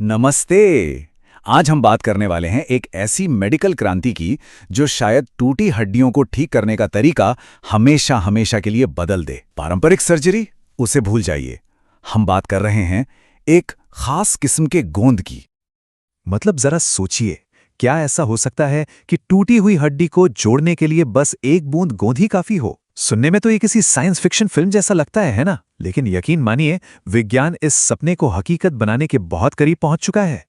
नमस्ते। आज हम बात करने वाले हैं एक ऐसी मेडिकल क्रांति की जो शायद टूटी हड्डियों को ठीक करने का तरीका हमेशा हमेशा के लिए बदल दे। पारंपरिक सर्जरी, उसे भूल जाइए। हम बात कर रहे हैं एक खास किस्म के गोंद की। मतलब जरा सोचिए, क्या ऐसा हो सकता है कि टूटी हुई हड्डी को जोड़ने के लिए बस एक बूंद गोंद ही काफी हो? सुनने में तो ये किसी साइंस फिक्शन फिल्म जैसा लगता है ना? लेकिन यकीन मानिए, विज्ञान इस सपने को हकीकत बनाने के बहुत करीब पहुंच चुका है।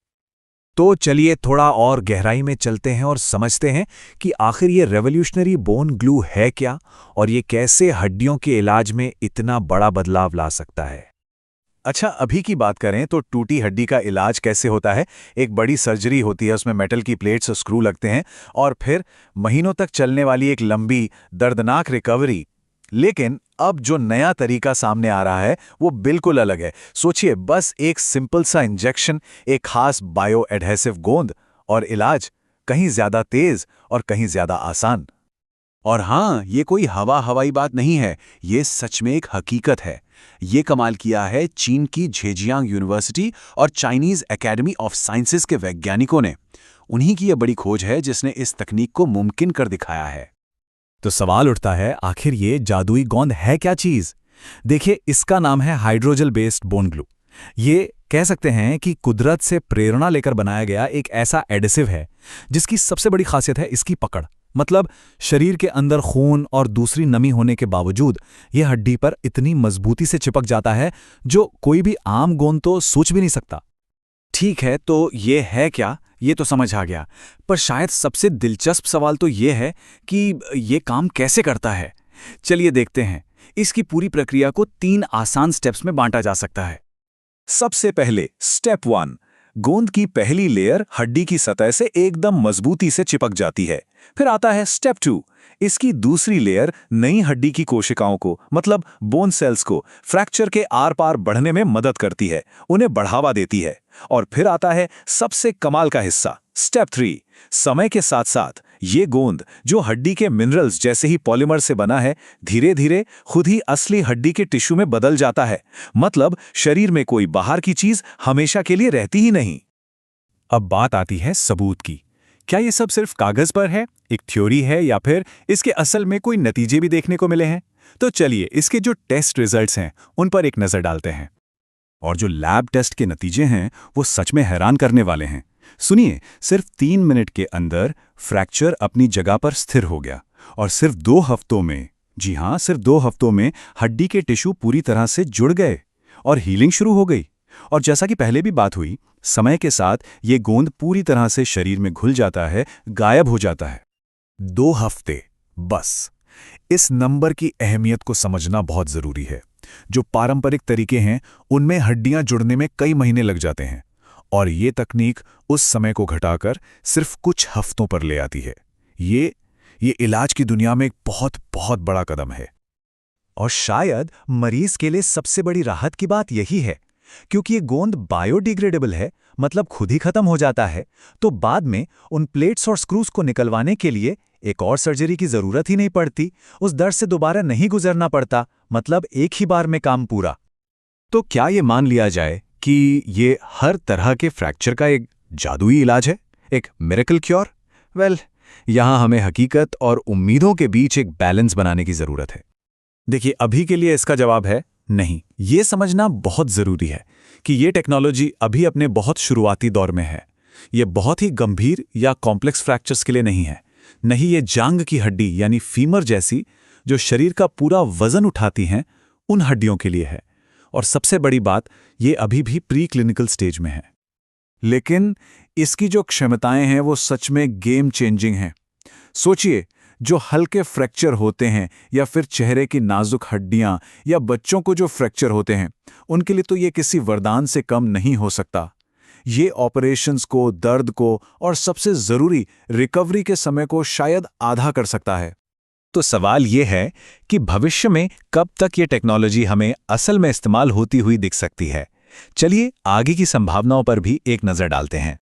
तो चलिए थोड़ा और गहराई में चलते हैं और समझते हैं कि आखिर ये रेवोल्यूशनरी बोन ग्लू है क्या और ये कैसे हड्डियों के इलाज में इतना बड़ा बदलाव ला सकता है। अच्छा, अभी की बात करें तो टूटी हड्डी का इलाज कैसे होता है। एक बड़ी सर्जरी होती है, उसमें मेटल की प्लेट्स और स्क्रू लगते हैं और फिर महीनों तक चलने वाली एक लंबी दर्दनाक रिकवरी। लेकिन अब जो नया तरीका सामने आ रहा है वो बिल्कुल अलग है। सोचिए, बस एक सिंपल सा इंजेक्शन, एक खास बायो एडहेसिव गोंद और इलाज कहीं ज्यादा तेज और कहीं ज्यादा आसान। और हाँ, ये कोई हवाई बात नहीं है, ये सच में एक हकीकत है। ये कमाल किया है चीन की झेजियांग यूनिवर्सिटी और चाइनीज एकेडमी ऑफ साइंसेज के वैज्ञानिकों ने। उन्हीं की यह बड़ी खोज है जिसने इस तकनीक को मुमकिन कर दिखाया है। तो सवाल उठता है, आखिर ये जादुई गोंद है क्या चीज? देखिए, इसका नाम है हाइड्रोजेल बेस्ड बोन ग्लू। ये कह सकते हैं कि कुदरत से प्रेरणा लेकर बनाया गया एक ऐसा एडेसिव है जिसकी सबसे बड़ी खासियत है इसकी पकड़। मतलब शरीर के अंदर खून और दूसरी नमी होने के बावजूद यह हड्डी पर इतनी मजबूती से चिपक जाता है जो कोई भी आम गोंद तो सोच भी नहीं सकता। ठीक है, तो ये है क्या, ये तो समझ आ गया। पर शायद सबसे दिलचस्प सवाल तो ये है कि ये काम कैसे करता है। चलिए देखते हैं। इसकी पूरी प्रक्रिया को 3 आसान स्टेप्स में बांटा जा सकता है। सबसे पहले स्टेप 1, गोंद की पहली लेयर हड्डी की सतह से एकदम मजबूती से चिपक जाती है। फिर आता है स्टेप 2, इसकी दूसरी लेयर नई हड्डी की कोशिकाओं को, मतलब बोन सेल्स को फ्रैक्चर के आर पार बढ़ने में मदद करती है, उन्हें बढ़ावा देती है। और फिर आता है सबसे कमाल का हिस्सा, स्टेप 3। समय के साथ साथ ये गोंद, जो हड्डी के मिनरल्स जैसे ही पॉलीमर से बना है, धीरे धीरे खुद ही असली हड्डी के टिश्यू में बदल जाता है। मतलब शरीर में कोई बाहर की चीज हमेशा के लिए रहती ही नहीं। अब बात आती है सबूत की। क्या ये सब सिर्फ कागज पर है, एक थ्योरी है, या फिर इसके असल में कोई नतीजे भी देखने को मिले हैं? तो चलिए इसके जो टेस्ट रिजल्ट्स हैं उन पर एक नजर डालते हैं। और जो लैब टेस्ट के नतीजे हैं वो सच में हैरान करने वाले हैं। सुनिए, सिर्फ 3 मिनट के अंदर फ्रैक्चर अपनी जगह पर स्थिर हो गया और सिर्फ 2 हफ्तों में, जी हाँ, सिर्फ 2 हफ्तों में हड्डी के टिश्यू पूरी तरह से जुड़ गए और हीलिंग शुरू हो गई। और जैसा कि पहले भी बात हुई, समय के साथ ये गोंद पूरी तरह से शरीर में घुल जाता है, गायब हो जाता है। 2 हफ्ते बस। इस नंबर की अहमियत को समझना बहुत जरूरी है। जो पारंपरिक तरीके हैं उनमें हड्डियां जुड़ने में कई महीने लग जाते हैं और ये तकनीक उस समय को घटाकर सिर्फ कुछ हफ्तों पर ले आती है। ये इलाज की दुनिया में एक बहुत बहुत बड़ा कदम है। और शायद मरीज के लिए सबसे बड़ी राहत की बात यही है, क्योंकि ये गोंद बायोडिग्रेडेबल है, मतलब खुद ही खत्म हो जाता है, तो बाद में उन प्लेट्स और स्क्रूज को निकलवाने के लिए एक और सर्जरी की जरूरत ही नहीं पड़ती। उस दर्द से दोबारा नहीं गुजरना पड़ता। मतलब एक ही बार में काम पूरा। तो क्या ये मान लिया जाए कि ये हर तरह के फ्रैक्चर का एक जादुई इलाज है, एक मिरेकल क्योर? वेल, यहां हमें हकीकत और उम्मीदों के बीच एक बैलेंस बनाने की जरूरत है। देखिए, अभी के लिए इसका जवाब है नहीं। ये समझना बहुत जरूरी है कि ये टेक्नोलॉजी अभी अपने बहुत शुरुआती दौर में है। ये बहुत ही गंभीर या कॉम्प्लेक्स फ्रैक्चर्स के लिए नहीं है। नहीं, ये जांग की हड्डी यानी फीमर जैसी, जो शरीर का पूरा वजन उठाती हैं, उन हड्डियों के लिए है। और सबसे बड़ी बात, ये अभी भी प्री क्लिनिकल स्टेज में है। लेकिन इसकी जो क्षमताएं हैं वो सच में गेम चेंजिंग हैं। सोचिए, जो हल्के फ्रैक्चर होते हैं या फिर चेहरे की नाजुक हड्डियां या बच्चों को जो फ्रैक्चर होते हैं, उनके लिए तो ये किसी वरदान से कम नहीं हो सकता। ये ऑपरेशंस को, दर्द को और सबसे जरूरी रिकवरी के समय को शायद आधा कर सकता है। तो सवाल ये है कि भविष्य में कब तक ये टेक्नोलॉजी हमें असल में इस्तेमाल होती हुई दिख सकती है। चलिए आगे की संभावनाओं पर भी एक नजर डालते हैं।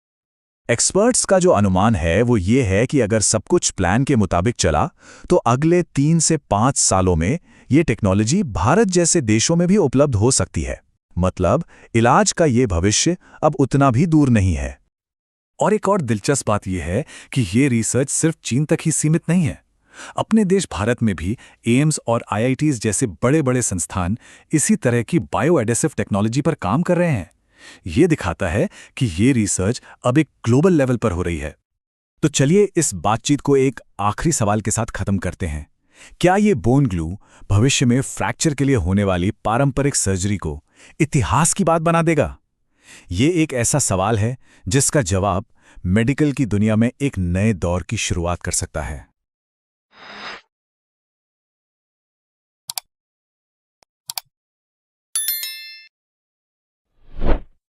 एक्सपर्ट्स का जो अनुमान है वो ये है कि अगर सब कुछ प्लान के मुताबिक चला तो अगले 3 से 5 सालों में ये टेक्नोलॉजी भारत जैसे देशों में भी उपलब्ध हो सकती है। मतलब इलाज का ये भविष्य अब उतना भी दूर नहीं है। और एक और दिलचस्प बात यह है कि ये रिसर्च सिर्फ चीन तक ही सीमित नहीं है। अपने देश भारत में भी एम्स और आईआईटीज जैसे बड़े बड़े संस्थान इसी तरह की बायो एडेसिव टेक्नोलॉजी पर काम कर रहे हैं। ये दिखाता है कि ये रिसर्च अब एक ग्लोबल लेवल पर हो रही है। तो चलिए इस बातचीत को एक आखिरी सवाल के साथ खत्म करते हैं। क्या ये बोन ग्लू भविष्य में फ्रैक्चर के लिए होने वाली पारंपरिक सर्जरी को इतिहास की बात बना देगा? ये एक ऐसा सवाल है जिसका जवाब मेडिकल की दुनिया में एक नए दौर की शुरुआत कर सकता है।